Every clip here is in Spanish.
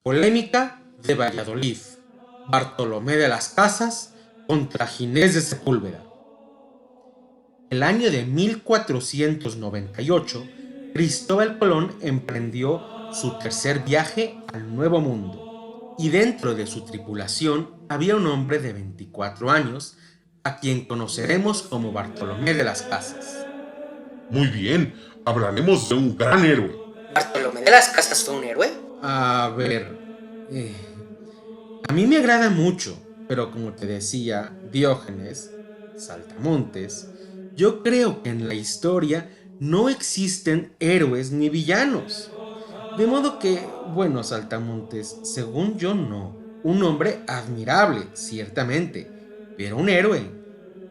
Polémica de Valladolid. Bartolomé de las Casas contra Ginés de Sepúlveda. El año de 1498, Cristóbal Colón emprendió su tercer viaje al Nuevo Mundo, y dentro de su tripulación había un hombre de 24 años, a quien conoceremos como Bartolomé de las Casas. Muy bien, hablaremos de un gran héroe. ¿Bartolomé de las Casas fue un héroe? A ver, a mí me agrada mucho, pero como te decía Diógenes, Saltamontes, yo creo que en la historia no existen héroes ni villanos. De modo que, bueno, Saltamontes, según yo no. Un hombre admirable, ciertamente, pero un héroe,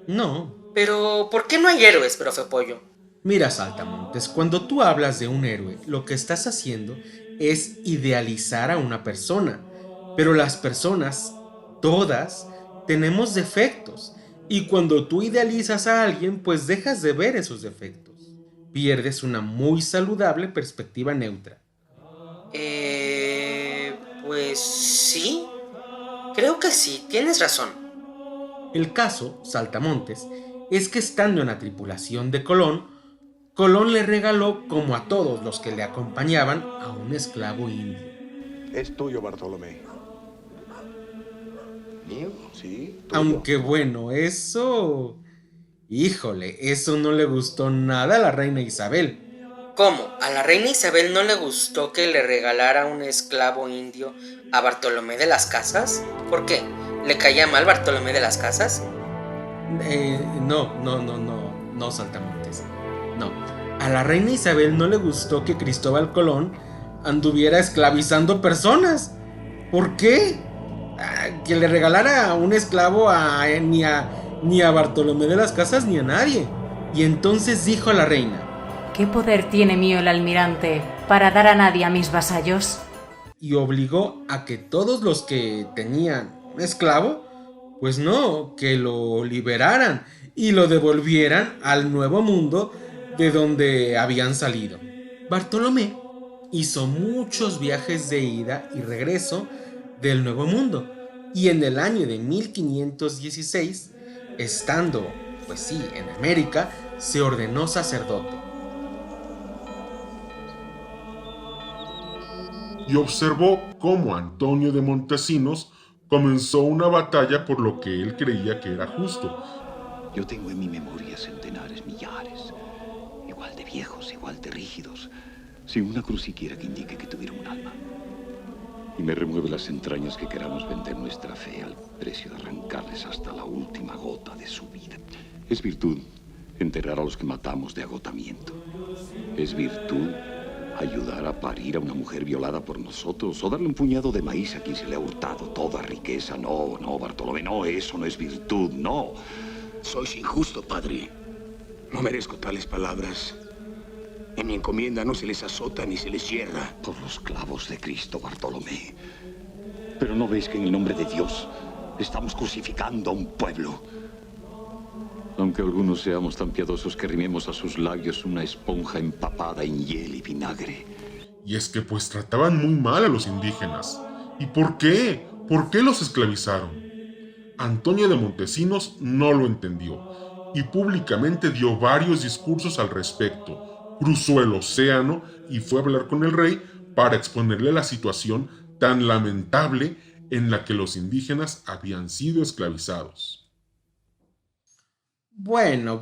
no. Pero, ¿por qué no hay héroes, profe Pollo? Mira, Saltamontes, cuando tú hablas de un héroe, lo que estás haciendo es idealizar a una persona. Pero las personas, todas, tenemos defectos. Y cuando tú idealizas a alguien, pues dejas de ver esos defectos. Pierdes una muy saludable perspectiva neutra. Pues sí. Creo que sí, tienes razón. El caso, Saltamontes, es que estando en la tripulación de Colón, Colón le regaló, como a todos los que le acompañaban, a un esclavo indio. Es tuyo, Bartolomé. ¿Mío? Sí, tuyo. Aunque bueno, eso... Híjole, eso no le gustó nada a la reina Isabel. ¿Cómo? ¿A la reina Isabel no le gustó que le regalara un esclavo indio a Bartolomé de las Casas? ¿Por qué? ¿Le caía mal Bartolomé de las Casas? No, Saltamontes. No. A la reina Isabel no le gustó que Cristóbal Colón anduviera esclavizando personas. ¿Por qué? Que le regalara un esclavo ni a Bartolomé de las Casas ni a nadie. Y entonces dijo a la reina: ¿qué poder tiene mío el almirante para dar a nadie a mis vasallos? Y obligó a que todos los que tenían un esclavo, pues no, que lo liberaran y lo devolvieran al Nuevo Mundo de donde habían salido. Bartolomé hizo muchos viajes de ida y regreso del Nuevo Mundo, y en el año de 1516, estando, pues sí, en América, se ordenó sacerdote. Y observó cómo Antonio de Montesinos comenzó una batalla por lo que él creía que era justo. Yo tengo en mi memoria centenares, millares, igual de viejos, igual de rígidos, sin una cruz siquiera que indique que tuvieron un alma. Y me remueve las entrañas que queramos vender nuestra fe al precio de arrancarles hasta la última gota de su vida. Es virtud enterrar a los que matamos de agotamiento. Es virtud ayudar a parir a una mujer violada por nosotros, o darle un puñado de maíz a quien se le ha hurtado toda riqueza. No, Bartolomé, no, eso no es virtud, no. Sois injusto, padre. No merezco tales palabras. En mi encomienda no se les azota ni se les cierra. Por los clavos de Cristo, Bartolomé. Pero ¿no veis que en el nombre de Dios estamos crucificando a un pueblo? Aunque algunos seamos tan piadosos que rimemos a sus labios una esponja empapada en hiel y vinagre. Y es que pues trataban muy mal a los indígenas. ¿Y por qué? ¿Por qué los esclavizaron? Antonio de Montesinos no lo entendió y públicamente dio varios discursos al respecto. Cruzó el océano y fue a hablar con el rey para exponerle la situación tan lamentable en la que los indígenas habían sido esclavizados. Bueno,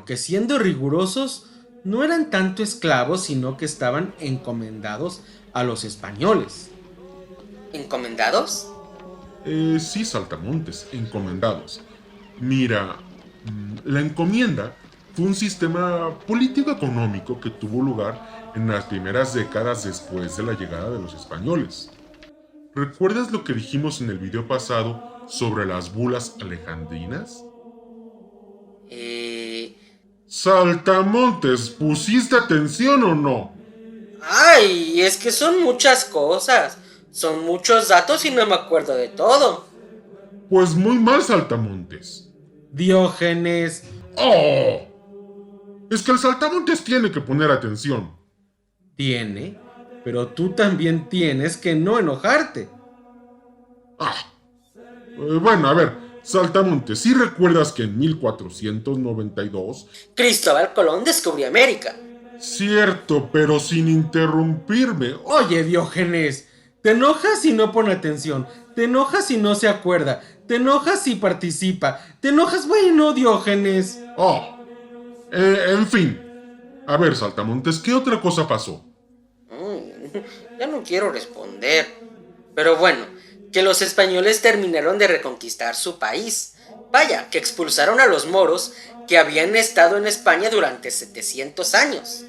que siendo rigurosos, no eran tanto esclavos, sino que estaban encomendados a los españoles. ¿Encomendados? Sí, Saltamontes, encomendados. Mira, la encomienda fue un sistema político-económico que tuvo lugar en las primeras décadas después de la llegada de los españoles. ¿Recuerdas lo que dijimos en el video pasado sobre las bulas alejandrinas? Saltamontes, ¿pusiste atención o no? Ay, es que son muchas cosas. Son muchos datos y no me acuerdo de todo. Pues muy mal, Saltamontes. Diógenes. ¡Oh! Es que el Saltamontes tiene que poner atención. Tiene, pero tú también tienes que no enojarte. Bueno, a ver, Saltamontes, ¿sí recuerdas que en 1492... Cristóbal Colón descubrió América. Cierto, pero sin interrumpirme. Oye, Diógenes, te enojas si no pone atención, te enojas si no se acuerda, te enojas si participa, te enojas, bueno, Diógenes. En fin. A ver, Saltamontes, ¿qué otra cosa pasó? Ya no quiero responder. Pero bueno, que los españoles terminaron de reconquistar su país. Vaya, que expulsaron a los moros que habían estado en España durante 700 años.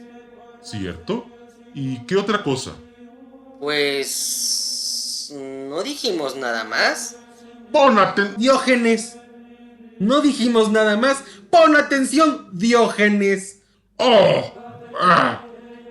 ¿Cierto? ¿Y qué otra cosa? Pues... no dijimos nada más. ¡Pon atención! Diógenes, no dijimos nada más. ¡Pon atención, Diógenes!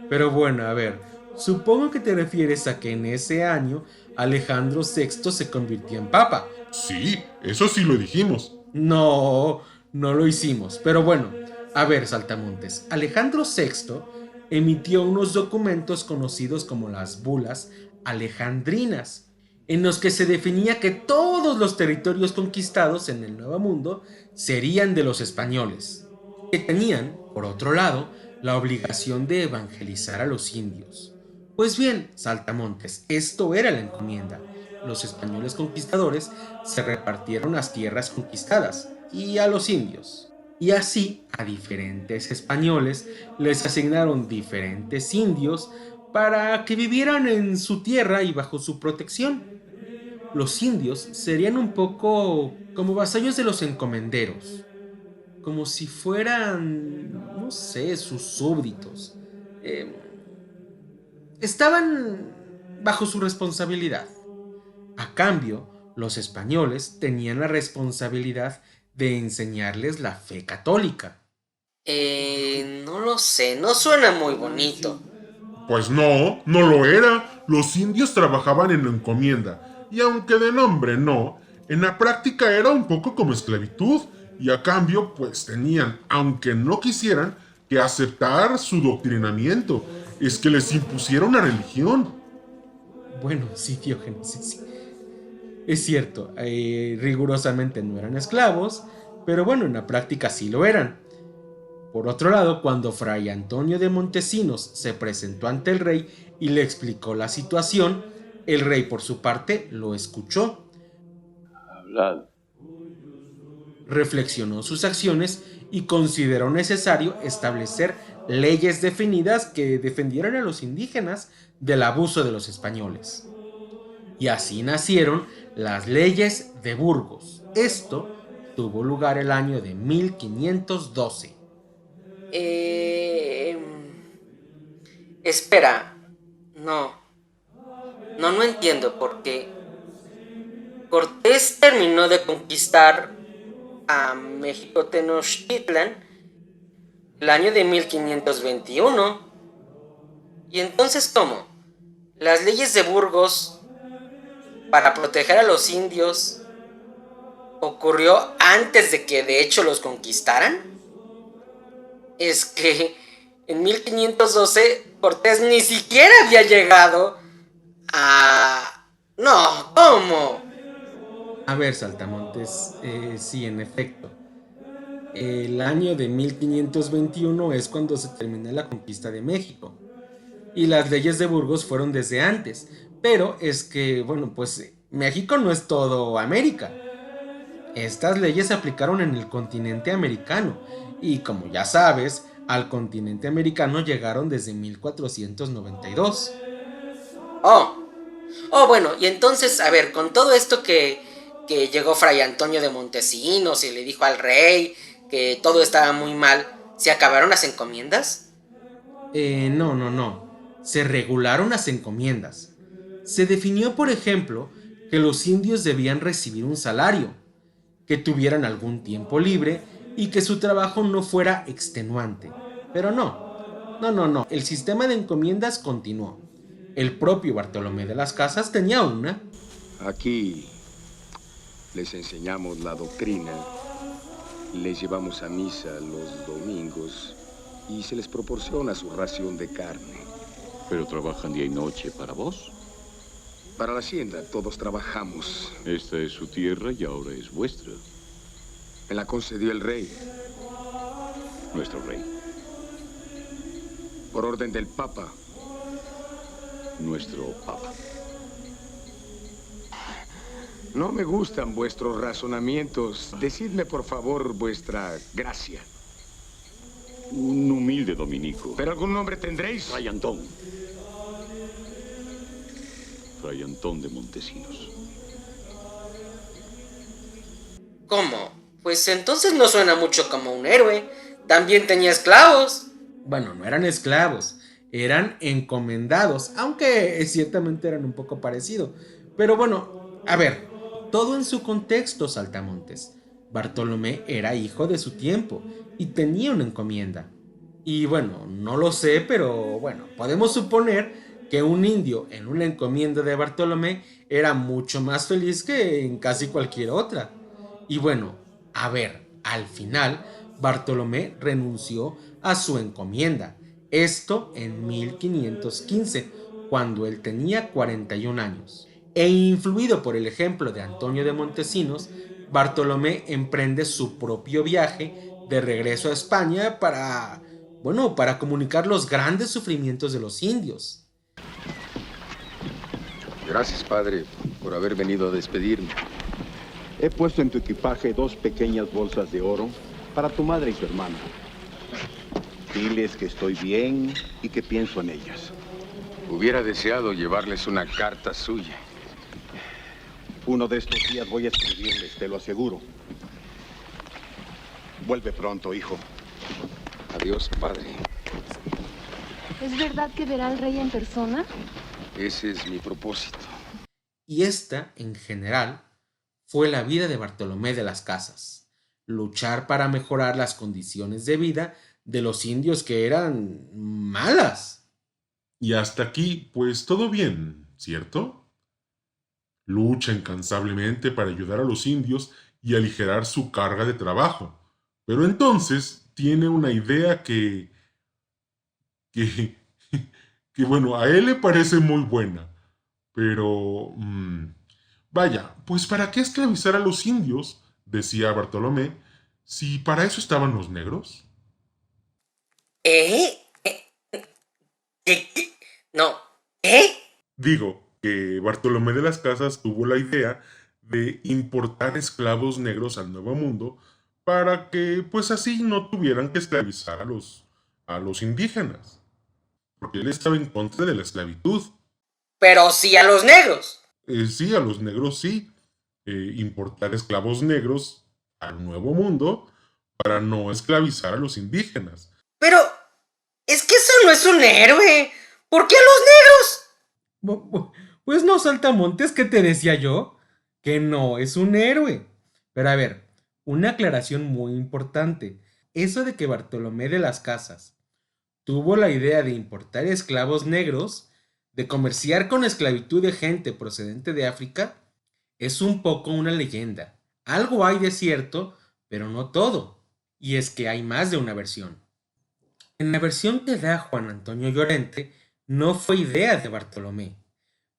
Pero bueno, a ver, supongo que te refieres a que en ese año Alejandro VI se convirtió en papa. Sí, eso sí lo dijimos. No, no lo hicimos. Pero bueno, a ver, Saltamontes, Alejandro VI emitió unos documentos conocidos como las bulas alejandrinas, en los que se definía que todos los territorios conquistados en el Nuevo Mundo serían de los españoles, que tenían, por otro lado, la obligación de evangelizar a los indios. Pues bien, Saltamontes, esto era la encomienda. Los españoles conquistadores se repartieron las tierras conquistadas y a los indios. Y así, a diferentes españoles les asignaron diferentes indios para que vivieran en su tierra y bajo su protección. Los indios serían un poco como vasallos de los encomenderos, como si fueran, no sé, sus súbditos. Estaban bajo su responsabilidad. A cambio, los españoles tenían la responsabilidad de enseñarles la fe católica. No lo sé, no suena muy bonito. Pues no, no lo era. Los indios trabajaban en la encomienda, y aunque de nombre no, en la práctica era un poco como esclavitud, y a cambio pues tenían, aunque no quisieran, que aceptar su doctrinamiento. Es que les impusieron una religión. Bueno, sí, Diógenes, sí. Es cierto, rigurosamente no eran esclavos, pero bueno, en la práctica sí lo eran. Por otro lado, cuando Fray Antonio de Montesinos se presentó ante el rey y le explicó la situación, el rey por su parte lo escuchó. Hablad. Reflexionó sus acciones y consideró necesario establecer leyes definidas que defendieran a los indígenas del abuso de los españoles. Y así nacieron las leyes de Burgos. Esto tuvo lugar el año de 1512. Espera. No entiendo por qué. Cortés terminó de conquistar a México Tenochtitlan el año de 1521. ¿Y entonces cómo? Las leyes de Burgos para proteger a los indios ocurrió antes de que de hecho los conquistaran. Es que en 1512 Cortés ni siquiera había llegado a... No, ¿cómo? A ver, Saltamontes, sí, en efecto. El año de 1521 es cuando se termina la conquista de México. Y las leyes de Burgos fueron desde antes. Pero es que, bueno, pues México no es todo América. Estas leyes se aplicaron en el continente americano. Y como ya sabes, al continente americano llegaron desde 1492. Bueno, y entonces, a ver, con todo esto que llegó Fray Antonio de Montesinos y le dijo al rey que todo estaba muy mal, ¿se acabaron las encomiendas? No. Se regularon las encomiendas. Se definió, por ejemplo, que los indios debían recibir un salario, que tuvieran algún tiempo libre y que su trabajo no fuera extenuante. Pero no. El sistema de encomiendas continuó. El propio Bartolomé de las Casas tenía una. Aquí les enseñamos la doctrina, les llevamos a misa los domingos y se les proporciona su ración de carne. Pero trabajan día y noche para vos. Para la hacienda todos trabajamos. Esta es su tierra y ahora es vuestra. Me la concedió el rey, Nuestro rey. por orden del Papa. Nuestro papa. No me gustan vuestros razonamientos. Decidme, por favor, vuestra gracia. Un humilde dominico. ¿Pero algún nombre tendréis? Fray Antón. Fray Antón de Montesinos. ¿Cómo? Pues entonces no suena mucho como un héroe. También tenía esclavos. Bueno, no eran esclavos, eran encomendados, aunque ciertamente eran un poco parecido. Pero bueno, a ver, todo en su contexto, Saltamontes. Bartolomé era hijo de su tiempo y tenía una encomienda. Y bueno, no lo sé, pero bueno, podemos suponer que un indio en una encomienda de Bartolomé era mucho más feliz que en casi cualquier otra. Y bueno, a ver, al final, Bartolomé renunció a su encomienda. Esto en 1515, cuando él tenía 41 años. E influido por el ejemplo de Antonio de Montesinos, Bartolomé emprende su propio viaje de regreso a España para, bueno, para comunicar los grandes sufrimientos de los indios. Gracias, padre, por haber venido a despedirme. He puesto en tu equipaje 2 pequeñas bolsas de oro para tu madre y tu hermana. Diles que estoy bien y que pienso en ellas. Hubiera deseado llevarles una carta suya. Uno de estos días voy a escribirles, te lo aseguro. Vuelve pronto, hijo. Adiós, padre. ¿Es verdad que verá al rey en persona? Ese es mi propósito. Y esta, en general, fue la vida de Bartolomé de las Casas. Luchar para mejorar las condiciones de vida de los indios que eran malas. Y hasta aquí, pues todo bien, ¿cierto? Lucha incansablemente para ayudar a los indios y aligerar su carga de trabajo. Pero entonces tiene una idea que, que bueno, a él le parece muy buena. Pero, vaya, pues ¿para qué esclavizar a los indios? Decía Bartolomé, si para eso estaban los negros. ¿Eh? ¿Qué? No. ¿Eh? Digo que Bartolomé de las Casas tuvo la idea de importar esclavos negros al Nuevo Mundo para que pues así no tuvieran que esclavizar a los indígenas, porque él estaba en contra de la esclavitud. Pero sí a los negros. Sí, a los negros sí, importar esclavos negros al Nuevo Mundo para no esclavizar a los indígenas. Pero es que eso no es un héroe. ¿Por qué a los negros? Pues no, Saltamontes, ¿qué te decía yo? Que no es un héroe. Pero a ver, una aclaración muy importante. Eso de que Bartolomé de las Casas tuvo la idea de importar esclavos negros, de comerciar con esclavitud de gente procedente de África, es un poco una leyenda. Algo hay de cierto, pero no todo. Y es que hay más de una versión. En la versión que da Juan Antonio Llorente, no fue idea de Bartolomé.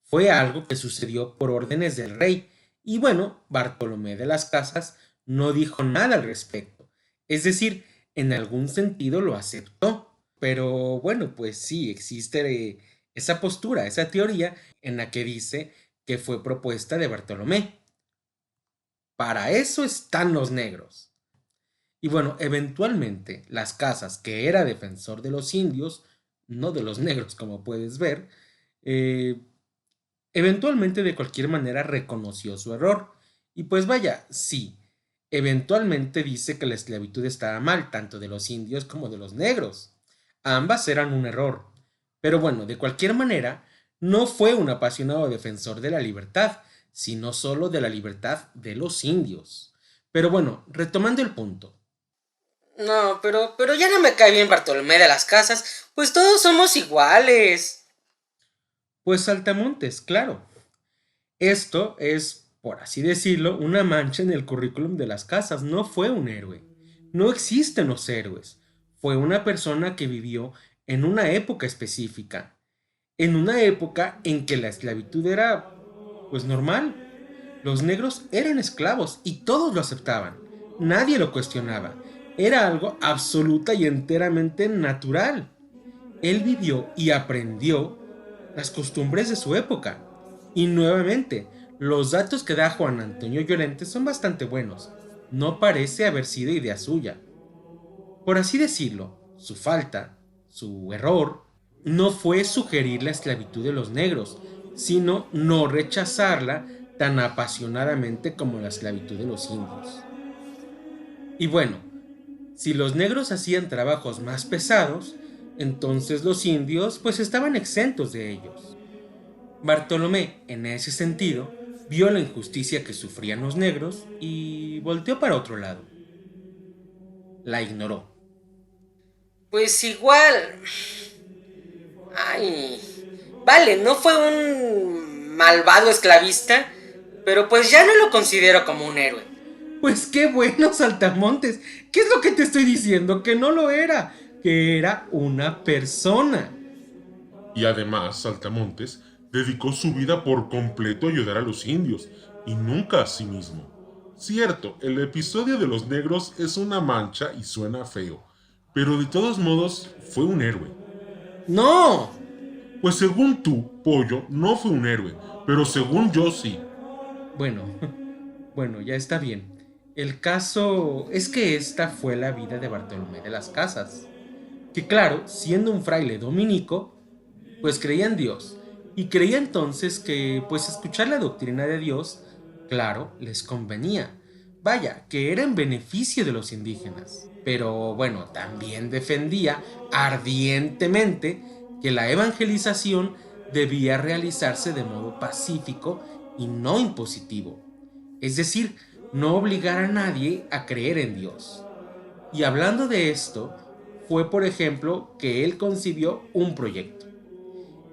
Fue algo que sucedió por órdenes del rey. Y bueno, Bartolomé de las Casas no dijo nada al respecto. Es decir, en algún sentido lo aceptó. Pero bueno, pues sí, existe esa postura, esa teoría en la que dice que fue propuesta de Bartolomé. Para eso están los negros. Y bueno, eventualmente Las Casas, que era defensor de los indios, no de los negros como puedes ver, eventualmente de cualquier manera reconoció su error. Y pues vaya, sí, eventualmente dice que la esclavitud estaba mal, tanto de los indios como de los negros. Ambas eran un error. Pero bueno, de cualquier manera, no fue un apasionado defensor de la libertad, sino solo de la libertad de los indios. Pero bueno, retomando el punto. No, pero ya no me cae bien Bartolomé de las Casas, pues todos somos iguales. Pues Saltamontes, claro. Esto es, por así decirlo, una mancha en el currículum de Las Casas. No fue un héroe. No existen los héroes. Fue una persona que vivió en una época específica. en una época en que la esclavitud era, pues, normal. Los negros eran esclavos y todos lo aceptaban. Nadie lo cuestionaba. Era algo absoluta y enteramente natural. Él vivió y aprendió las costumbres de su época. Y nuevamente, los datos que da Juan Antonio Llorente son bastante buenos. No parece haber sido idea suya. Por así decirlo, su falta, su error, no fue sugerir la esclavitud de los negros, sino no rechazarla tan apasionadamente como la esclavitud de los indios. Y bueno, si los negros hacían trabajos más pesados, entonces los indios pues estaban exentos de ellos. Bartolomé, en ese sentido, vio la injusticia que sufrían los negros y volteó para otro lado. La ignoró. Pues igual... Ay... Vale, no fue un malvado esclavista, pero pues ya no lo considero como un héroe. Pues qué bueno, Saltamontes. ¿Qué es lo que te estoy diciendo? Que no lo era, que era una persona. Y además, Saltamontes dedicó su vida por completo a ayudar a los indios, y nunca a sí mismo. Cierto, el episodio de los negros es una mancha y suena feo, pero de todos modos fue un héroe. ¡No! Pues según tú, Pollo, no fue un héroe, pero según yo sí. Bueno, ya está bien. El caso es que esta fue la vida de Bartolomé de las Casas, que claro, siendo un fraile dominico, pues creía en Dios, y creía entonces que pues escuchar la doctrina de Dios, claro, les convenía. Vaya, que era en beneficio de los indígenas. Pero bueno, también defendía ardientemente que la evangelización debía realizarse de modo pacífico y no impositivo. Es decir, no obligar a nadie a creer en Dios. Y hablando de esto, fue por ejemplo que él concibió un proyecto.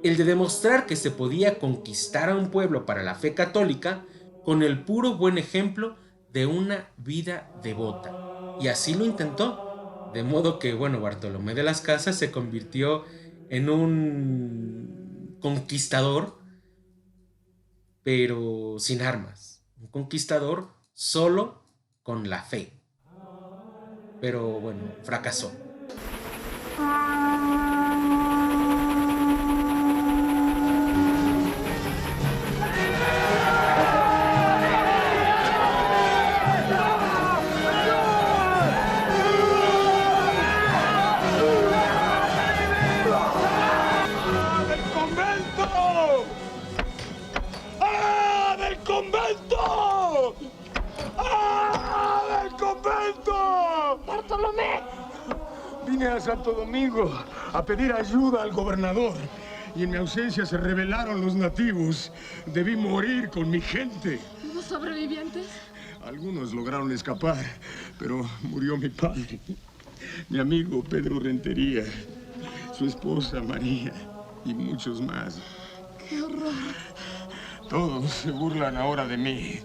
El de demostrar que se podía conquistar a un pueblo para la fe católica con el puro buen ejemplo de una vida devota. Y así lo intentó. De modo que, bueno, Bartolomé de las Casas se convirtió en un conquistador, pero sin armas. Un conquistador solo con la fe. Pero bueno, fracasó. Vine a Santo Domingo a pedir ayuda al gobernador y en mi ausencia se rebelaron los nativos. Debí morir con mi gente. ¿Los sobrevivientes? Algunos lograron escapar, pero murió mi padre, mi amigo Pedro Rentería, su esposa María y muchos más. ¡Qué horror! Todos se burlan ahora de mí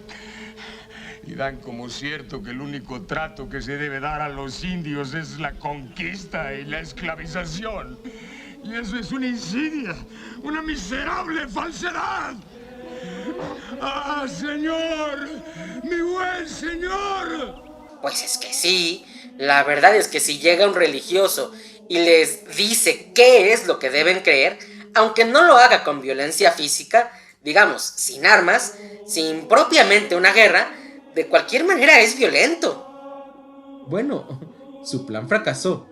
y dan como cierto que el único trato que se debe dar a los indios es la conquista y la esclavización. Y eso es una insidia, una miserable falsedad. ¡Ah, señor! ¡Mi buen señor! Pues es que sí. La verdad es que si llega un religioso y les dice qué es lo que deben creer, aunque no lo haga con violencia física, digamos, sin armas, sin propiamente una guerra, de cualquier manera es violento. Bueno, su plan fracasó.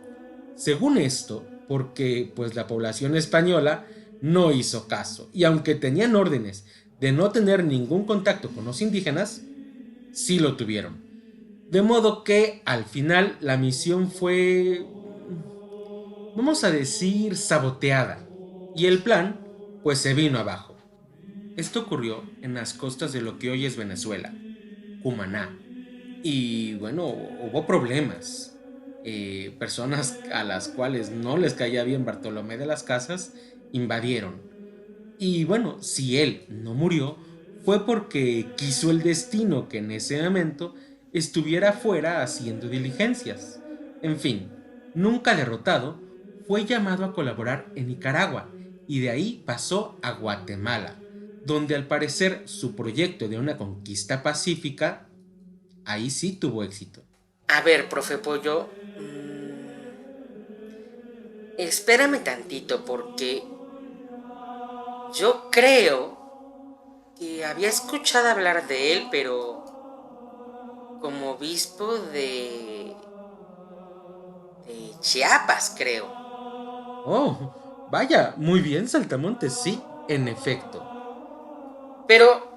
Según esto, porque pues la población española no hizo caso, y aunque tenían órdenes de no tener ningún contacto con los indígenas, sí lo tuvieron. De modo que al final la misión fue, vamos a decir, saboteada, y el plan pues se vino abajo. Esto ocurrió en las costas de lo que hoy es Venezuela, Cumaná. Y bueno, hubo problemas. Personas a las cuales no les caía bien Bartolomé de las Casas invadieron. Y bueno, si él no murió, fue porque quiso el destino que en ese momento estuviera fuera haciendo diligencias. En fin, nunca derrotado, fue llamado a colaborar en Nicaragua y de ahí pasó a Guatemala, donde al parecer su proyecto de una conquista pacífica, ahí sí tuvo éxito. A ver, profe Pollo, espérame tantito porque yo creo que había escuchado hablar de él, pero como obispo de Chiapas, creo. Oh, vaya, muy bien, Saltamontes, sí, en efecto. Pero,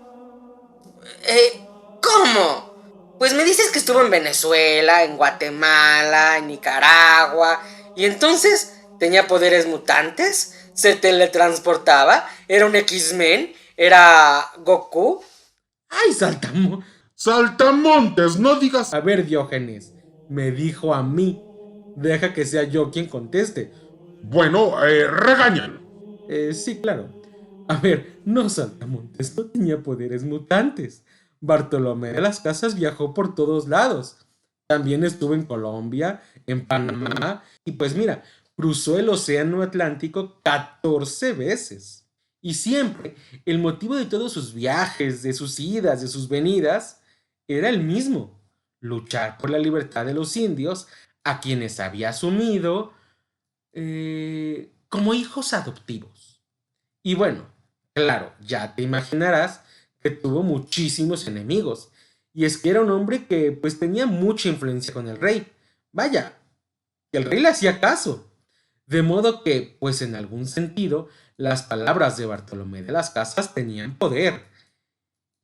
¿cómo? Pues me dices que estuvo en Venezuela, en Guatemala, en Nicaragua, y entonces tenía poderes mutantes, se teletransportaba, era un X-Men, era Goku. ¡Ay, Saltamontes! Saltamontes, no digas... A ver, Diógenes, me dijo a mí. Deja que sea yo quien conteste. Bueno, regáñalo. Sí, claro. A ver, no, Saltamontes, no tenía poderes mutantes. Bartolomé de las Casas viajó por todos lados. También estuvo en Colombia, en Panamá, y pues mira, cruzó el Océano Atlántico 14 veces. Y siempre, el motivo de todos sus viajes, de sus idas, de sus venidas, era el mismo: luchar por la libertad de los indios, a quienes había asumido como hijos adoptivos. Y bueno, claro, ya te imaginarás que tuvo muchísimos enemigos. Y es que era un hombre que pues tenía mucha influencia con el rey. Vaya, que el rey le hacía caso. De modo que, pues en algún sentido, las palabras de Bartolomé de las Casas tenían poder.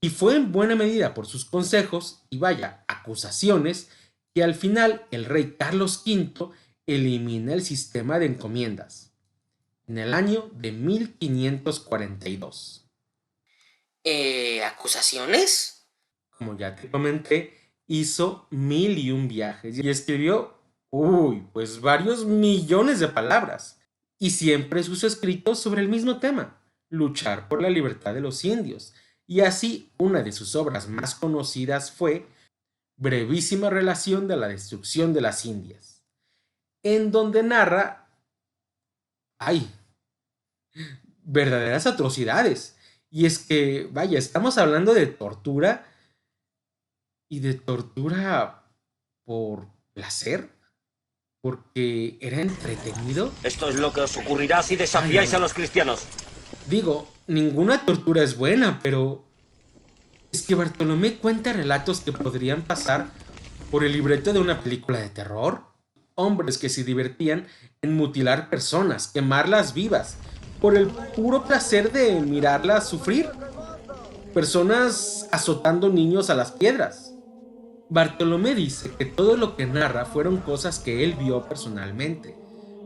Y fue en buena medida por sus consejos y vaya, acusaciones, que al final el rey Carlos V elimina el sistema de encomiendas en el año de 1542. ¿Acusaciones? Como ya te comenté, hizo 1001 viajes y escribió, pues varios millones de palabras. Y siempre sus escritos sobre el mismo tema: luchar por la libertad de los indios. Y así, una de sus obras más conocidas fue Brevísima relación de la destrucción de las Indias, en donde narra, verdaderas atrocidades. Y es que, vaya, estamos hablando de tortura, y de tortura por placer, porque era entretenido. Esto es lo que os ocurrirá si desafiáis a los cristianos. Digo, ninguna tortura es buena, pero es que Bartolomé cuenta relatos que podrían pasar por el libreto de una película de terror. Hombres que se divertían en mutilar personas, quemarlas vivas, por el puro placer de mirarlas sufrir. Personas azotando niños a las piedras. Bartolomé dice que todo lo que narra fueron cosas que él vio personalmente,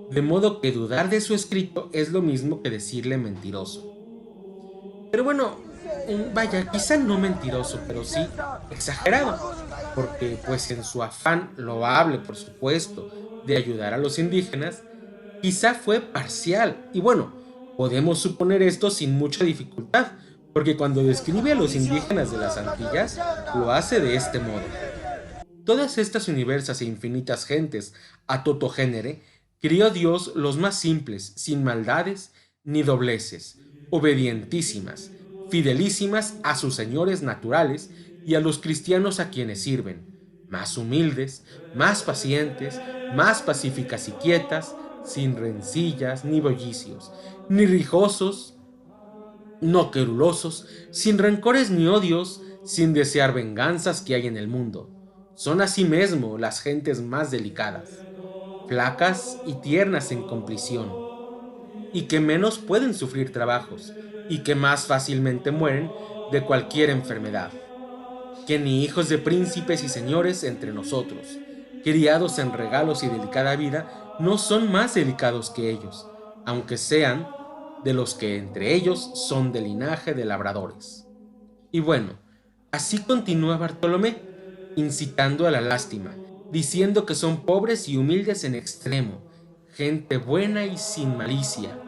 de modo que dudar de su escrito es lo mismo que decirle mentiroso. Pero bueno, vaya, quizá no mentiroso, pero sí exagerado, porque pues en su afán loable, por supuesto, de ayudar a los indígenas, quizá fue parcial. Y bueno, podemos suponer esto sin mucha dificultad, porque cuando describe a los indígenas de las Antillas, lo hace de este modo: todas estas universas e infinitas gentes a toto génere crió Dios los más simples, sin maldades ni dobleces, obedientísimas, fidelísimas a sus señores naturales y a los cristianos a quienes sirven, más humildes, más pacientes, más pacíficas y quietas, sin rencillas ni bullicios, ni rijosos, no querulosos, sin rencores ni odios, sin desear venganzas que hay en el mundo. Son asimismo las gentes más delicadas, flacas y tiernas en complición, y que menos pueden sufrir trabajos, y que más fácilmente mueren de cualquier enfermedad, que ni hijos de príncipes y señores entre nosotros, criados en regalos y delicada vida, no son más delicados que ellos, aunque sean de los que entre ellos son de linaje de labradores. Y bueno, así continúa Bartolomé, incitando a la lástima, diciendo que son pobres y humildes en extremo, gente buena y sin malicia.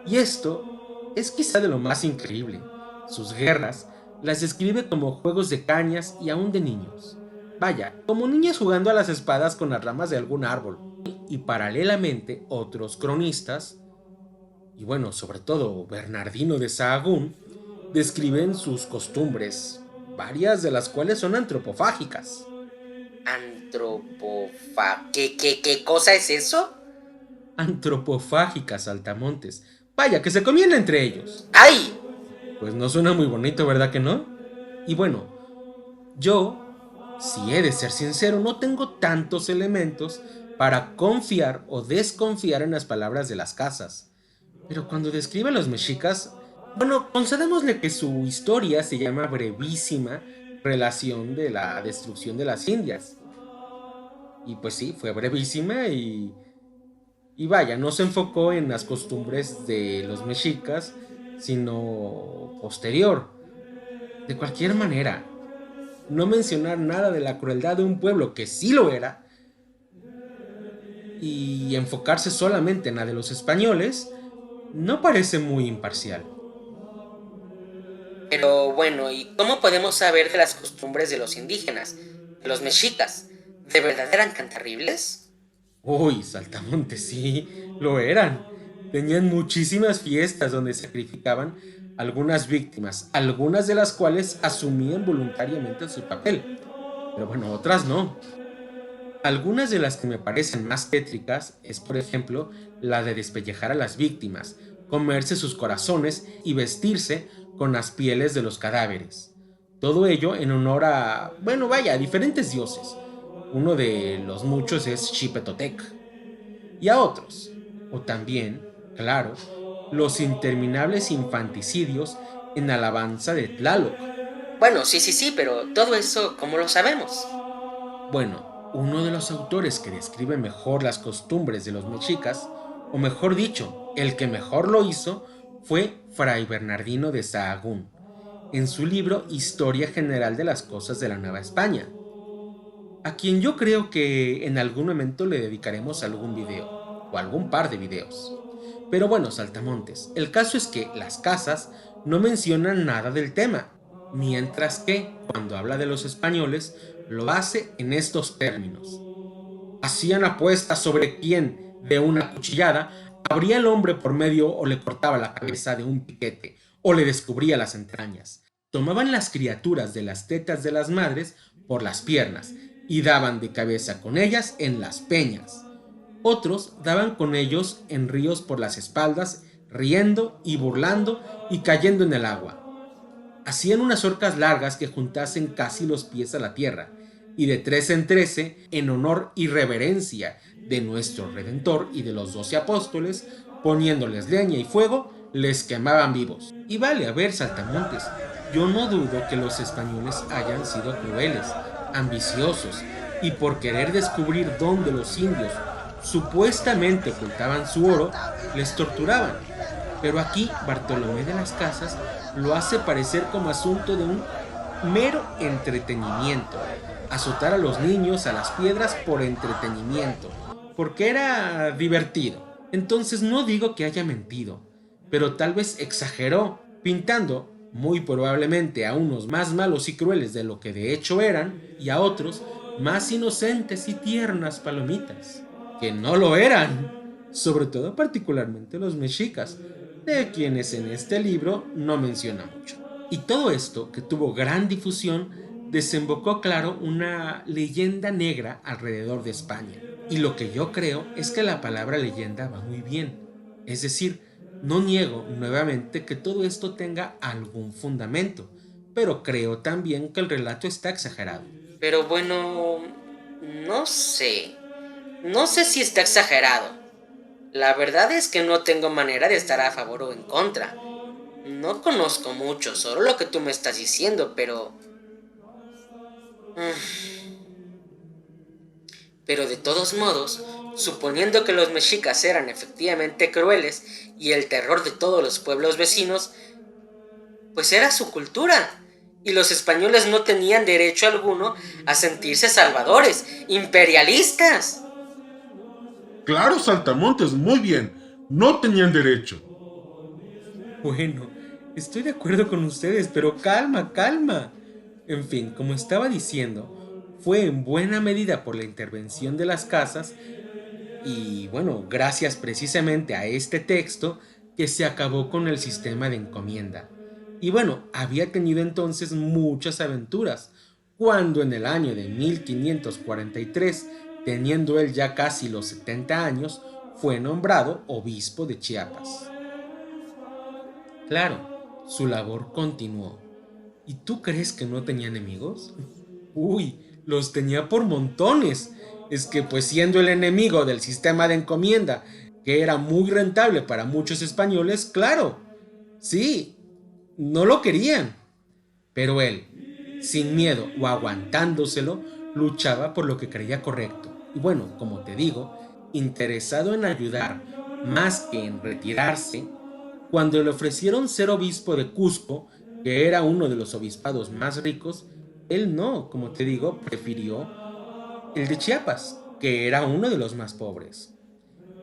Y esto es quizá de lo más increíble. Sus guerras las describe como juegos de cañas y aún de niños. Vaya, como niños jugando a las espadas con las ramas de algún árbol. Y paralelamente otros cronistas y bueno, sobre todo Bernardino de Sahagún, describen sus costumbres, varias de las cuales son antropofágicas. ¿Qué cosa es eso? Antropofágicas, Saltamontes. Vaya, que se comían entre ellos. ¡Ay! Pues no suena muy bonito, ¿verdad que no? Y bueno, yo, si he de ser sincero, no tengo tantos elementos para confiar o desconfiar en las palabras de las casas. Pero cuando describe a los mexicas, bueno, concedémosle que su historia se llama Brevísima Relación de la Destrucción de las Indias. Y pues sí, fue brevísima y vaya, no se enfocó en las costumbres de los mexicas, sino posterior. De cualquier manera, no mencionar nada de la crueldad de un pueblo que sí lo era y enfocarse solamente en la de los españoles no parece muy imparcial. Pero bueno, ¿y cómo podemos saber de las costumbres de los indígenas, de los mexicas? ¿De verdad eran tan terribles? Uy, Saltamontes, sí, lo eran. Tenían muchísimas fiestas donde sacrificaban algunas víctimas, algunas de las cuales asumían voluntariamente su papel. Pero bueno, otras no. Algunas de las que me parecen más tétricas es, por ejemplo, la de despellejar a las víctimas, comerse sus corazones y vestirse con las pieles de los cadáveres. Todo ello en honor a, bueno, vaya, a diferentes dioses. Uno de los muchos es Xipetotec. Y a otros. O también, claro, los interminables infanticidios en alabanza de Tlaloc. Bueno, sí, pero todo eso, ¿cómo lo sabemos? Bueno, uno de los autores que describe mejor las costumbres de los mexicas, o mejor dicho, el que mejor lo hizo, fue Fray Bernardino de Sahagún, en su libro Historia General de las Cosas de la Nueva España, a quien yo creo que en algún momento le dedicaremos algún video, o algún par de videos. Pero bueno, Saltamontes, el caso es que las casas no mencionan nada del tema, mientras que, cuando habla de los españoles, lo hace en estos términos. Hacían apuestas sobre quién, de una cuchillada, abría el hombre por medio o le cortaba la cabeza de un piquete, o le descubría las entrañas. Tomaban las criaturas de las tetas de las madres por las piernas, y daban de cabeza con ellas en las peñas. Otros daban con ellos en ríos por las espaldas, riendo y burlando y cayendo en el agua. Hacían unas horcas largas que juntasen casi los pies a la tierra, y de 13 en 13, en honor y reverencia de nuestro Redentor y de los 12 apóstoles, poniéndoles leña y fuego, les quemaban vivos. Y vale, a ver, Saltamontes, yo no dudo que los españoles hayan sido crueles, ambiciosos, y por querer descubrir dónde los indios supuestamente ocultaban su oro, les torturaban. Pero aquí Bartolomé de las Casas lo hace parecer como asunto de un mero entretenimiento. Azotar a los niños a las piedras por entretenimiento, porque era divertido. Entonces no digo que haya mentido, pero tal vez exageró, pintando, muy probablemente, a unos más malos y crueles de lo que de hecho eran, y a otros más inocentes y tiernas palomitas, que no lo eran, sobre todo particularmente los mexicas, de quienes en este libro no menciona mucho. Y todo esto, que tuvo gran difusión, desembocó, claro, una leyenda negra alrededor de España. Y lo que yo creo es que la palabra leyenda va muy bien. Es decir, no niego nuevamente que todo esto tenga algún fundamento, pero creo también que el relato está exagerado. Pero bueno, no sé. No sé si está exagerado. La verdad es que no tengo manera de estar a favor o en contra. No conozco mucho, solo lo que tú me estás diciendo, pero... Pero de todos modos, suponiendo que los mexicas eran efectivamente crueles y el terror de todos los pueblos vecinos, pues era su cultura. Y los españoles no tenían derecho alguno a sentirse salvadores, imperialistas. Claro, Saltamontes, muy bien. No tenían derecho. Bueno, estoy de acuerdo con ustedes, pero calma, calma. En fin, como estaba diciendo, fue en buena medida por la intervención de las casas y bueno, gracias precisamente a este texto que se acabó con el sistema de encomienda. Y bueno, había tenido entonces muchas aventuras, cuando en el año de 1543, teniendo él ya casi los 70 años, fue nombrado obispo de Chiapas. Claro, su labor continuó. ¿Y tú crees que no tenía enemigos? Uy, los tenía por montones. Es que pues siendo el enemigo del sistema de encomienda, que era muy rentable para muchos españoles, claro, sí, no lo querían. Pero él, sin miedo o aguantándoselo, luchaba por lo que creía correcto. Y bueno, como te digo, interesado en ayudar más que en retirarse, cuando le ofrecieron ser obispo de Cusco, que era uno de los obispados más ricos, él no, como te digo, prefirió el de Chiapas, que era uno de los más pobres.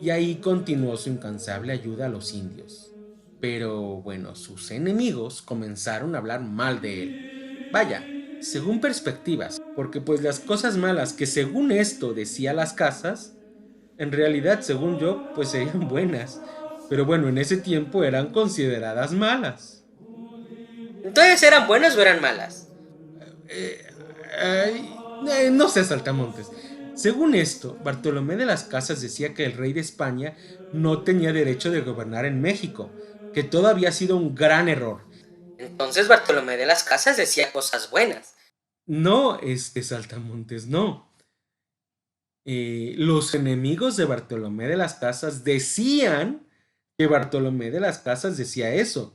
Y ahí continuó su incansable ayuda a los indios. Pero bueno, sus enemigos comenzaron a hablar mal de él. Vaya, según perspectivas, porque pues las cosas malas que según esto decía las casas, en realidad, según yo, pues serían buenas. Pero bueno, en ese tiempo eran consideradas malas. ¿Entonces eran buenas o eran malas? No sé, Saltamontes. Según esto, Bartolomé de las Casas decía que el rey de España no tenía derecho de gobernar en México, que todo había sido un gran error. Entonces Bartolomé de las Casas decía cosas buenas. No, Saltamontes, no. Los enemigos de Bartolomé de las Casas decían que Bartolomé de las Casas decía eso.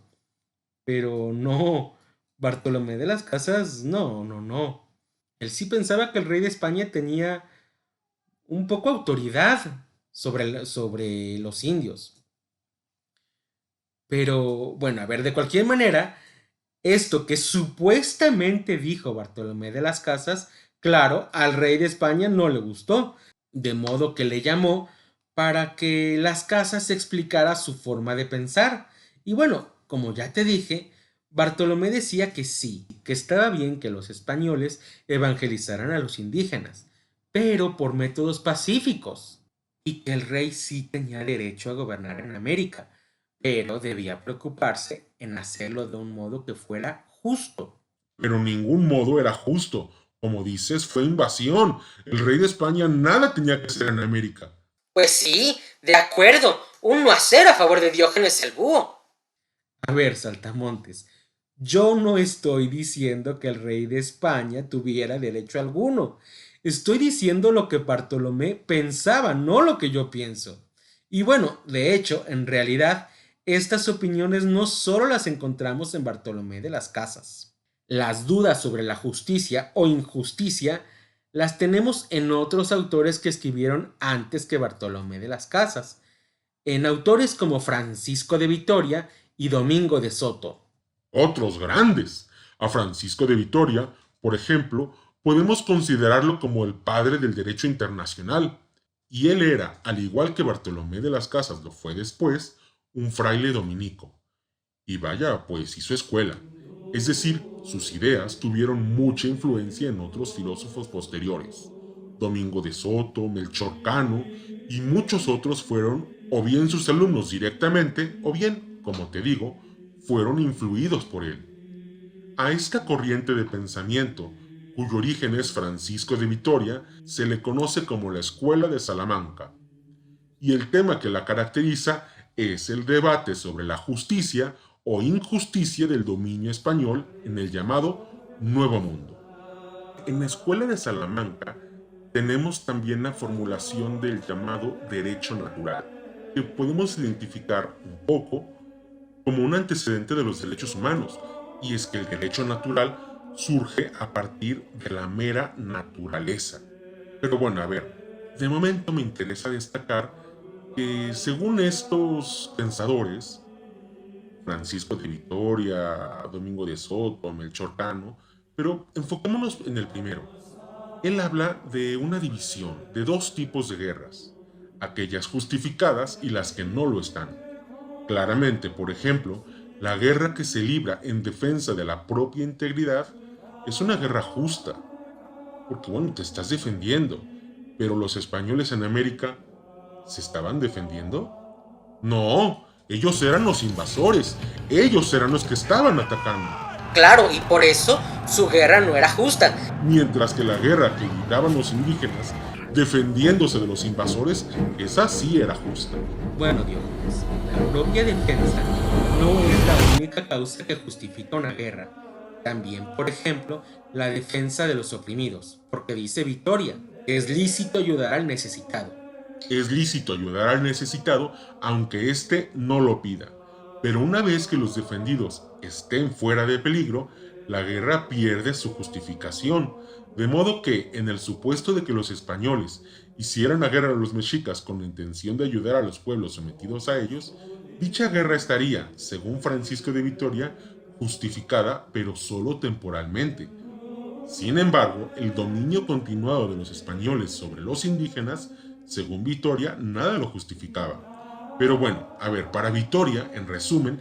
Pero no, Bartolomé de las Casas, no. Él sí pensaba que el rey de España tenía un poco autoridad sobre los indios. Pero bueno, a ver, de cualquier manera, esto que supuestamente dijo Bartolomé de las Casas, claro, al rey de España no le gustó, de modo que le llamó para que las Casas explicara su forma de pensar. Y bueno, como ya te dije, Bartolomé decía que sí, que estaba bien que los españoles evangelizaran a los indígenas, pero por métodos pacíficos, y que el rey sí tenía derecho a gobernar en América, pero debía preocuparse en hacerlo de un modo que fuera justo. Pero ningún modo era justo. Como dices, fue invasión. El rey de España nada tenía que hacer en América. Pues sí, de acuerdo, un no hacer a favor de Diógenes el Búho. A ver, Saltamontes, yo no estoy diciendo que el rey de España tuviera derecho alguno. Estoy diciendo lo que Bartolomé pensaba, no lo que yo pienso. Y bueno, de hecho, en realidad, estas opiniones no solo las encontramos en Bartolomé de las Casas. Las dudas sobre la justicia o injusticia las tenemos en otros autores que escribieron antes que Bartolomé de las Casas, en autores como Francisco de Vitoria y Domingo de Soto. Otros grandes. A Francisco de Vitoria, por ejemplo, podemos considerarlo como el padre del derecho internacional. Y él era, al igual que Bartolomé de las Casas lo fue después, un fraile dominico. Y vaya, pues hizo escuela. Es decir, sus ideas tuvieron mucha influencia en otros filósofos posteriores. Domingo de Soto, Melchor Cano y muchos otros fueron o bien sus alumnos directamente o bien, como te digo, fueron influidos por él. A esta corriente de pensamiento, cuyo origen es Francisco de Vitoria, se le conoce como la Escuela de Salamanca. Y el tema que la caracteriza es el debate sobre la justicia o injusticia del dominio español en el llamado Nuevo Mundo. En la Escuela de Salamanca tenemos también la formulación del llamado derecho natural, que podemos identificar un poco como un antecedente de los derechos humanos, y es que el derecho natural surge a partir de la mera naturaleza. Pero bueno, a ver, de momento me interesa destacar que según estos pensadores, Francisco de Vitoria, Domingo de Soto, Melchor Cano, pero enfoquémonos en el primero. Él habla de una división de dos tipos de guerras, aquellas justificadas y las que no lo están. Claramente, por ejemplo, la guerra que se libra en defensa de la propia integridad es una guerra justa, porque bueno, te estás defendiendo, pero los españoles en América, ¿se estaban defendiendo? No, Ellos eran los invasores, ellos eran los que estaban atacando. Claro, y por eso su guerra no era justa. Mientras que la guerra que libraban los indígenas, defendiéndose de los invasores, esa sí era justa. Bueno, Diógenes, la propia defensa no es la única causa que justifica una guerra. También, por ejemplo, la defensa de los oprimidos, porque dice Victoria que es lícito ayudar al necesitado. Es lícito ayudar al necesitado aunque éste no lo pida, pero una vez que los defendidos estén fuera de peligro, la guerra pierde su justificación, de modo que, en el supuesto de que los españoles hicieran la guerra a los mexicas con la intención de ayudar a los pueblos sometidos a ellos, dicha guerra estaría, según Francisco de Vitoria, justificada, pero solo temporalmente. Sin embargo, el dominio continuado de los españoles sobre los indígenas, según Vitoria, nada lo justificaba. Pero bueno, a ver, para Vitoria, en resumen,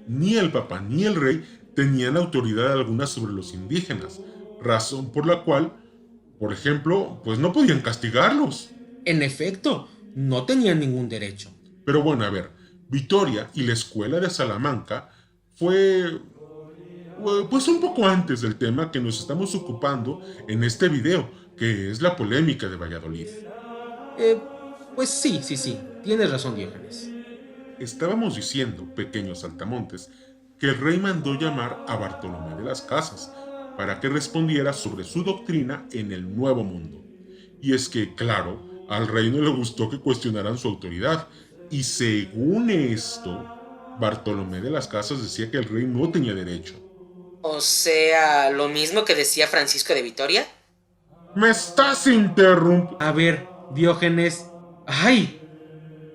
ni el Papa ni el Rey tenían autoridad alguna sobre los indígenas, razón por la cual, por ejemplo, pues no podían castigarlos. En efecto, no tenían ningún derecho. Pero bueno, a ver, Vitoria y la escuela de Salamanca fue pues un poco antes del tema que nos estamos ocupando en este video, que es la polémica de Valladolid. Pues sí, tienes razón, Diógenes. Estábamos diciendo, pequeños saltamontes, que el rey mandó llamar a Bartolomé de las Casas para que respondiera sobre su doctrina en el Nuevo Mundo. Y es que, claro, al rey no le gustó que cuestionaran su autoridad, y según esto, Bartolomé de las Casas decía que el rey no tenía derecho. O sea, lo mismo que decía Francisco de Vitoria. ¡Me estás interrumpiendo! A ver, Diógenes. ¡Ay!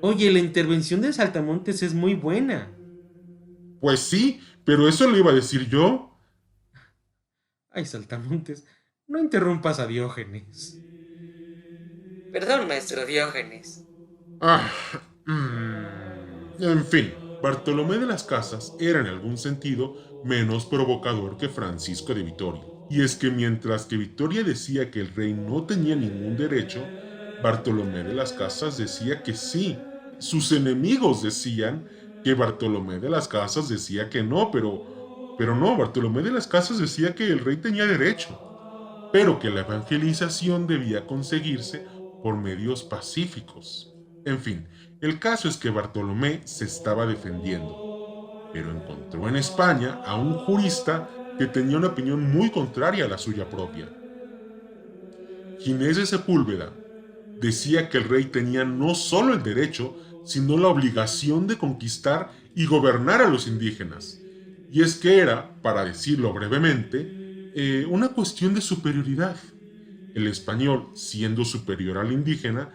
Oye, la intervención de Saltamontes es muy buena. Pues sí, pero eso lo iba a decir yo. Ay, Saltamontes, no interrumpas a Diógenes. Perdón, maestro Diógenes. En fin, Bartolomé de las Casas era en algún sentido menos provocador que Francisco de Vitoria. Y es que mientras que Vitoria decía que el rey no tenía ningún derecho, Bartolomé de las Casas decía que sí. Sus enemigos decían que Bartolomé de las Casas decía que no, pero no, Bartolomé de las Casas decía que el rey tenía derecho, pero que la evangelización debía conseguirse por medios pacíficos. En fin, el caso es que Bartolomé se estaba defendiendo, pero encontró en España a un jurista que tenía una opinión muy contraria a la suya propia. Ginés de Sepúlveda decía que el rey tenía no solo el derecho, sino la obligación de conquistar y gobernar a los indígenas. Y es que era, para decirlo brevemente, una cuestión de superioridad. El español, siendo superior al indígena,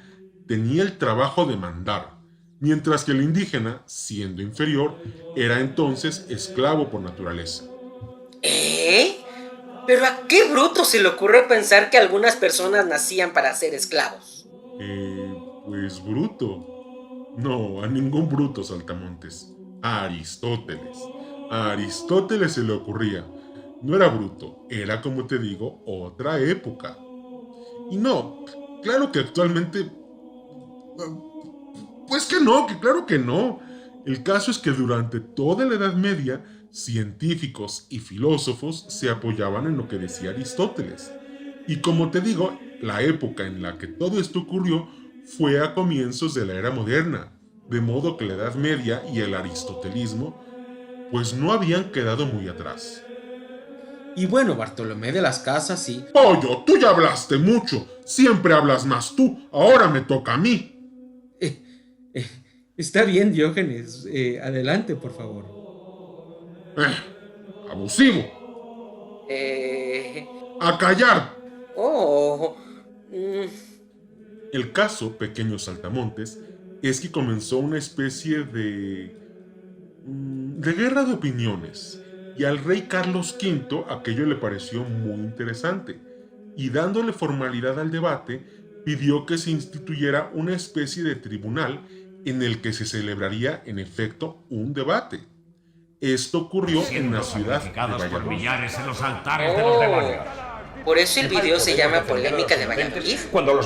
tenía el trabajo de mandar, mientras que el indígena, siendo inferior, era entonces esclavo por naturaleza. ¿Pero a qué bruto se le ocurre pensar que algunas personas nacían para ser esclavos? Pues bruto. No, a ningún bruto, Saltamontes. A Aristóteles. A Aristóteles se le ocurría. No era bruto, era, como te digo, otra época. Y no, claro que actualmente... Pues que no, que claro que no. El caso es que durante toda la Edad Media, científicos y filósofos se apoyaban en lo que decía Aristóteles. Y como te digo, la época en la que todo esto ocurrió fue a comienzos de la era moderna, de modo que la Edad Media y el aristotelismo pues no habían quedado muy atrás. Y bueno, Bartolomé de las Casas sí. Pollo, tú ya hablaste mucho, siempre hablas más tú, ahora me toca a mí. Está bien, Diógenes, adelante, por favor. Abusivo. A callar. El caso, pequeños saltamontes, es que comenzó una especie de guerra de opiniones, y al rey Carlos V aquello le pareció muy interesante, y dándole formalidad al debate, pidió que se instituyera una especie de tribunal en el que se celebraría en efecto un debate. Esto ocurrió en la ciudad de Valladolid. Por eso el video se llama Polémica de Valladolid.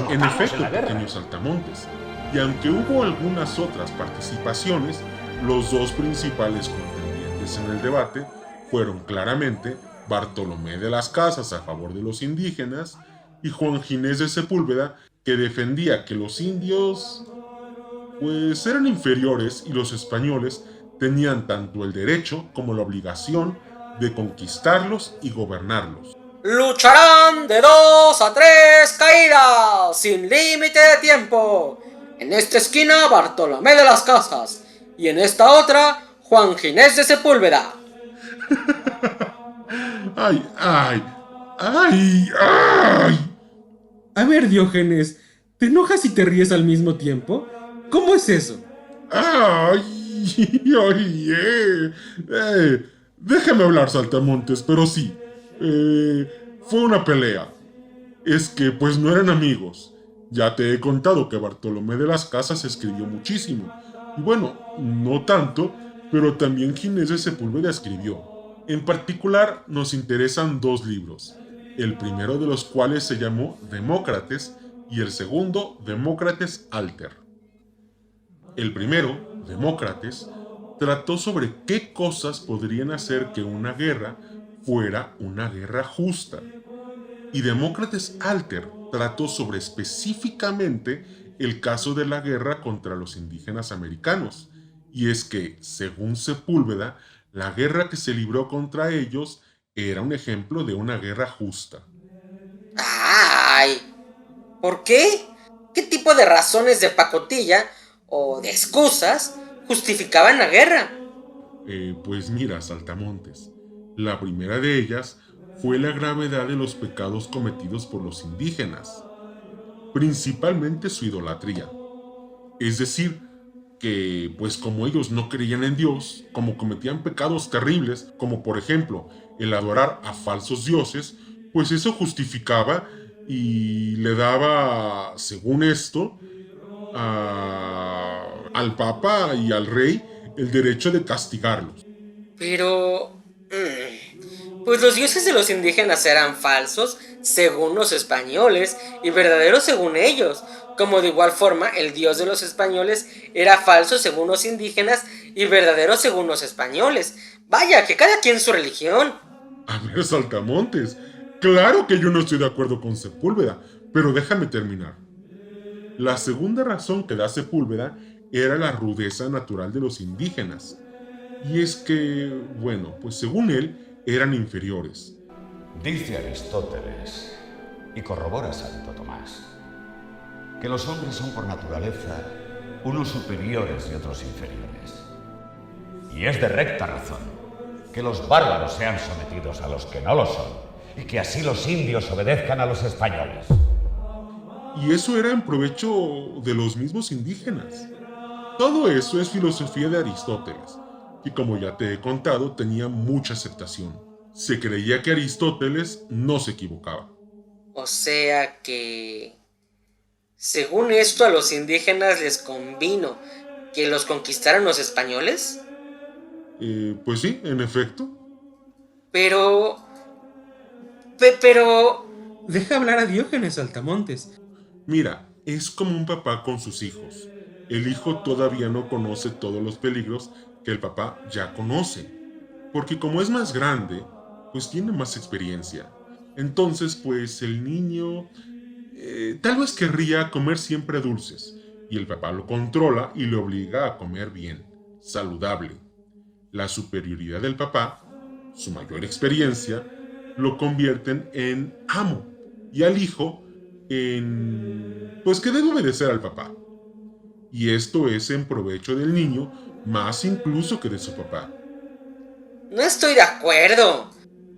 En efecto, pequeños saltamontes. Y aunque hubo algunas otras participaciones, Los dos principales contendientes en el debate fueron claramente Bartolomé de las Casas a favor de los indígenas y Juan Ginés de Sepúlveda, que defendía que los indios pues eran inferiores y los españoles tenían tanto el derecho como la obligación de conquistarlos y gobernarlos. Lucharán de 2 a 3 caídas, sin límite de tiempo. En esta esquina, Bartolomé de las Casas, y en esta otra, Juan Ginés de Sepúlveda. ¡Ay, ay! ¡Ay, ay! A ver, Diógenes, ¿te enojas y te ríes al mismo tiempo? ¿Cómo es eso? ¡Ay! ¡Oye! Déjame hablar, Saltamontes, pero sí. Fue una pelea. Es que pues no eran amigos. Ya te he contado que Bartolomé de las Casas escribió muchísimo. Y bueno, no tanto, pero también Ginés de Sepúlveda escribió. En particular nos interesan 2 libros, el primero de los cuales se llamó Demócrates y el segundo Demócrates Alter. El primero, Demócrates, trató sobre qué cosas podrían hacer que una guerra fuera una guerra justa. Y Demócrates Alter trató sobre específicamente el caso de la guerra contra los indígenas americanos. Y es que, según Sepúlveda, la guerra que se libró contra ellos era un ejemplo de una guerra justa. ¡Ay! ¿Por qué? ¿Qué tipo de razones de pacotilla o de excusas justificaban la guerra? Pues mira, Saltamontes, la primera de ellas fue la gravedad de los pecados cometidos por los indígenas, principalmente su idolatría. Es decir, que pues como ellos no creían en Dios, como cometían pecados terribles, como por ejemplo el adorar a falsos dioses, pues eso justificaba y le daba, según esto, al Papa y al Rey el derecho de castigarlos. Pero... pues los dioses de los indígenas eran falsos según los españoles y verdaderos según ellos, como de igual forma el dios de los españoles era falso según los indígenas y verdadero según los españoles. Vaya, que cada quien su religión. A ver, Saltamontes, claro que yo no estoy de acuerdo con Sepúlveda, pero déjame terminar. La segunda razón que da Sepúlveda era la rudeza natural de los indígenas. Y es que, bueno, pues según él, eran inferiores. Dice Aristóteles, y corrobora Santo Tomás, que los hombres son por naturaleza unos superiores y otros inferiores. Y es de recta razón que los bárbaros sean sometidos a los que no lo son, y que así los indios obedezcan a los españoles. Y eso era en provecho de los mismos indígenas. Todo eso es filosofía de Aristóteles, y como ya te he contado, tenía mucha aceptación. Se creía que Aristóteles no se equivocaba. O sea que... según esto a los indígenas les convino que los conquistaran los españoles. Pues sí, en efecto. Pero... Deja hablar a Diógenes, Saltamontes. Mira, es como un papá con sus hijos. El hijo todavía no conoce todos los peligros que el papá ya conoce, porque como es más grande, pues tiene más experiencia. Entonces, pues el niño tal vez querría comer siempre dulces, y el papá lo controla y le obliga a comer bien, saludable. La superioridad del papá, su mayor experiencia, lo convierten en amo, y al hijo pues que debe obedecer al papá. Y esto es en provecho del niño, más incluso que de su papá. no estoy de acuerdo.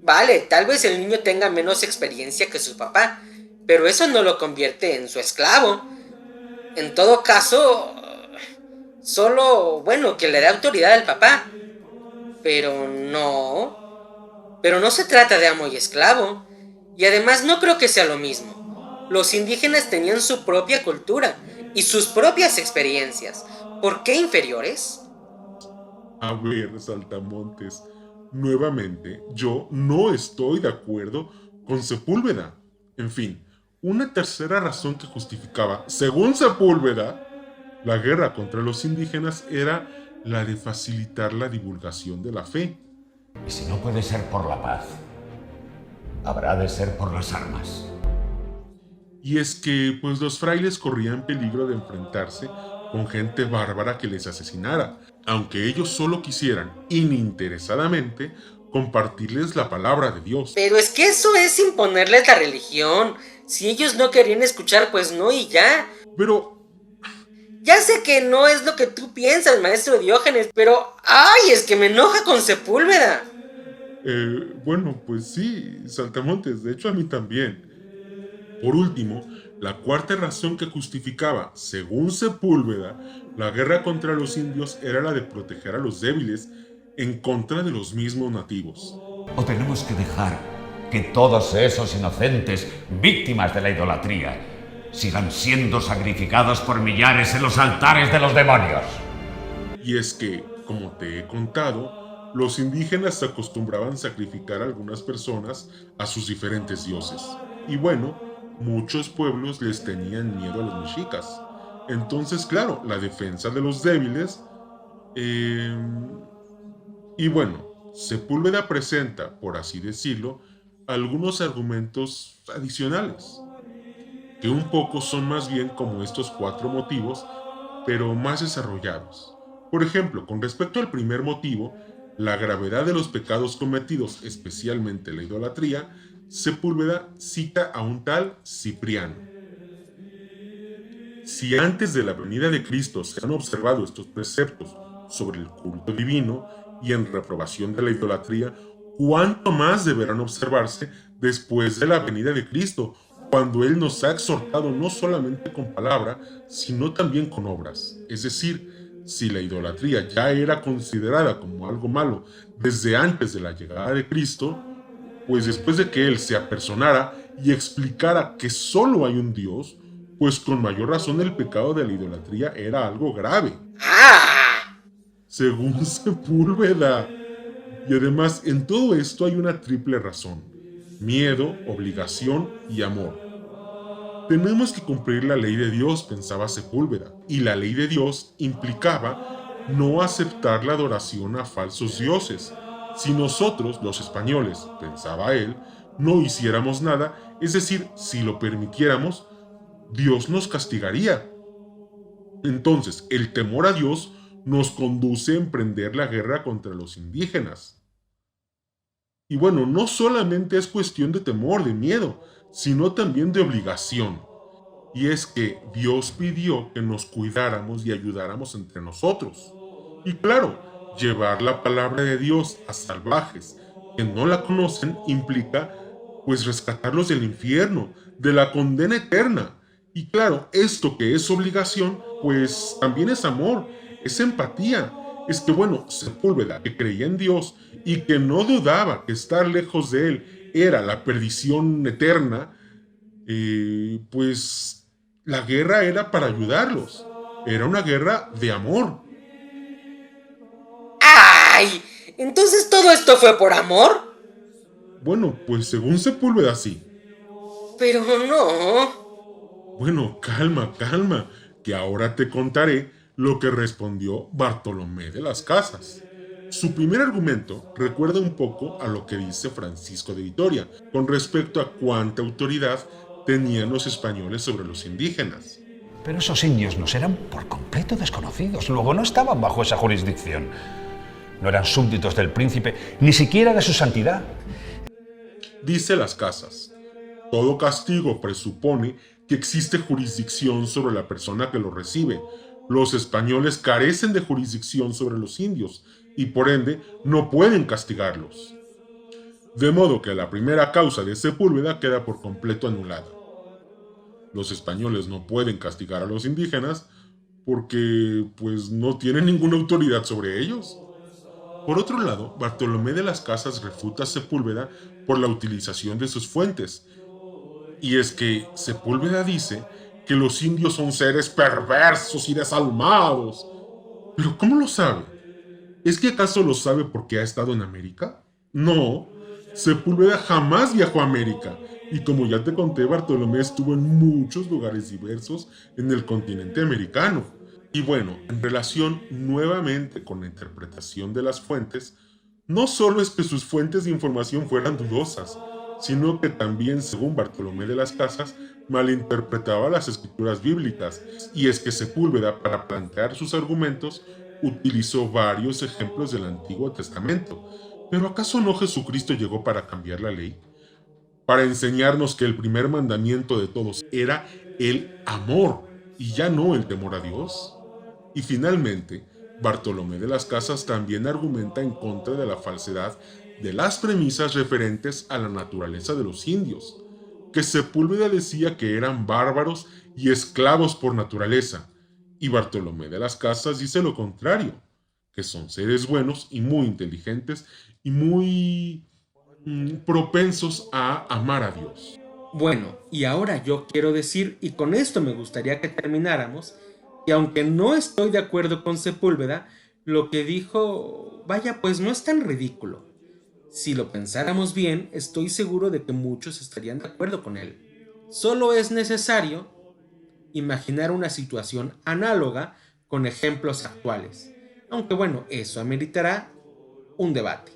Vale, tal vez el niño tenga menos experiencia que su papá, pero eso no lo convierte en su esclavo. En todo caso, solo, bueno, que le dé autoridad al papá. Pero no se trata de amo y esclavo. Y además no creo que sea lo mismo. Los indígenas tenían su propia cultura y sus propias experiencias. ¿Por qué inferiores? A ver, Saltamontes, nuevamente, yo no estoy de acuerdo con Sepúlveda. En fin, una tercera razón que justificaba, según Sepúlveda, la guerra contra los indígenas era la de facilitar la divulgación de la fe. Y si no puede ser por la paz, habrá de ser por las armas. Y es que, pues los frailes corrían peligro de enfrentarse con gente bárbara que les asesinara, aunque ellos solo quisieran, ininteresadamente, compartirles la palabra de Dios. Pero es que eso es imponerles la religión. Si ellos no querían escuchar, pues no y ya. Pero... Ya sé que no es lo que tú piensas, maestro Diógenes, pero... ¡Ay! Es que me enoja con Sepúlveda. Bueno, pues sí, Saltamontes, de hecho a mí también. Por último, la cuarta razón que justificaba, según Sepúlveda, la guerra contra los indios era la de proteger a los débiles en contra de los mismos nativos. ¿O tenemos que dejar que todos esos inocentes, víctimas de la idolatría, sigan siendo sacrificados por millares en los altares de los demonios? Y es que, como te he contado, los indígenas se acostumbraban a sacrificar a algunas personas a sus diferentes dioses. Y bueno, muchos pueblos les tenían miedo a los mexicas. Entonces, claro, la defensa de los débiles... Y bueno, Sepúlveda presenta, por así decirlo, algunos argumentos adicionales, que un poco son más bien como estos 4 motivos, pero más desarrollados. Por ejemplo, con respecto al primer motivo, la gravedad de los pecados cometidos, especialmente la idolatría, Sepúlveda cita a un tal Cipriano. Si antes de la venida de Cristo se han observado estos preceptos sobre el culto divino y en reprobación de la idolatría, ¿cuánto más deberán observarse después de la venida de Cristo, cuando Él nos ha exhortado no solamente con palabra, sino también con obras? Es decir, si la idolatría ya era considerada como algo malo desde antes de la llegada de Cristo, pues después de que Él se apersonara y explicara que solo hay un Dios, pues con mayor razón el pecado de la idolatría era algo grave. Según Sepúlveda. Y además, en todo esto hay una triple razón: miedo, obligación y amor. Tenemos que cumplir la ley de Dios, pensaba Sepúlveda, y la ley de Dios implicaba no aceptar la adoración a falsos dioses. Si nosotros, los españoles, pensaba él, no hiciéramos nada, es decir, si lo permitiéramos, Dios nos castigaría. Entonces, el temor a Dios nos conduce a emprender la guerra contra los indígenas. Y bueno, no solamente es cuestión de temor, de miedo, sino también de obligación. Y es que Dios pidió que nos cuidáramos y ayudáramos entre nosotros. Y claro, llevar la palabra de Dios a salvajes que no la conocen implica, pues, rescatarlos del infierno, de la condena eterna. Y claro, esto que es obligación, pues también es amor, es empatía. Es que bueno, Sepúlveda, que creía en Dios y que no dudaba que estar lejos de Él era la perdición eterna, pues la guerra era para ayudarlos. Era una guerra de amor. ¡Ay! ¿Entonces todo esto fue por amor? Bueno, pues según Sepúlveda sí. Pero no. Bueno, calma, que ahora te contaré lo que respondió Bartolomé de las Casas. Su primer argumento recuerda un poco a lo que dice Francisco de Vitoria con respecto a cuánta autoridad tenían los españoles sobre los indígenas. Pero esos indios nos eran por completo desconocidos, luego no estaban bajo esa jurisdicción. No eran súbditos del príncipe, ni siquiera de su santidad. Dice Las Casas: todo castigo presupone que existe jurisdicción sobre la persona que lo recibe. Los españoles carecen de jurisdicción sobre los indios y por ende no pueden castigarlos. De modo que la primera causa de Sepúlveda queda por completo anulada. Los españoles no pueden castigar a los indígenas porque pues no tienen ninguna autoridad sobre ellos. Por otro lado, Bartolomé de las Casas refuta a Sepúlveda por la utilización de sus fuentes. Y es que Sepúlveda dice que los indios son seres perversos y desalmados. ¿Pero cómo lo sabe? ¿Es que acaso lo sabe porque ha estado en América? No, Sepúlveda jamás viajó a América. Y como ya te conté, Bartolomé estuvo en muchos lugares diversos en el continente americano. Y bueno, en relación nuevamente con la interpretación de las fuentes, no solo es que sus fuentes de información fueran dudosas, sino que también, según Bartolomé de las Casas, malinterpretaba las escrituras bíblicas, y es que Sepúlveda, para plantear sus argumentos, utilizó varios ejemplos del Antiguo Testamento. ¿Pero acaso no Jesucristo llegó para cambiar la ley? Para enseñarnos que el primer mandamiento de todos era el amor y ya no el temor a Dios. Y finalmente, Bartolomé de las Casas también argumenta en contra de la falsedad de las premisas referentes a la naturaleza de los indios, que Sepúlveda decía que eran bárbaros y esclavos por naturaleza, y Bartolomé de las Casas dice lo contrario, que son seres buenos y muy inteligentes y muy propensos a amar a Dios. Bueno, y ahora yo quiero decir, y con esto me gustaría que termináramos, que aunque no estoy de acuerdo con Sepúlveda, lo que dijo, vaya, pues no es tan ridículo. Si lo pensáramos bien, estoy seguro de que muchos estarían de acuerdo con él. Solo es necesario imaginar una situación análoga con ejemplos actuales. Aunque bueno, eso ameritará un debate.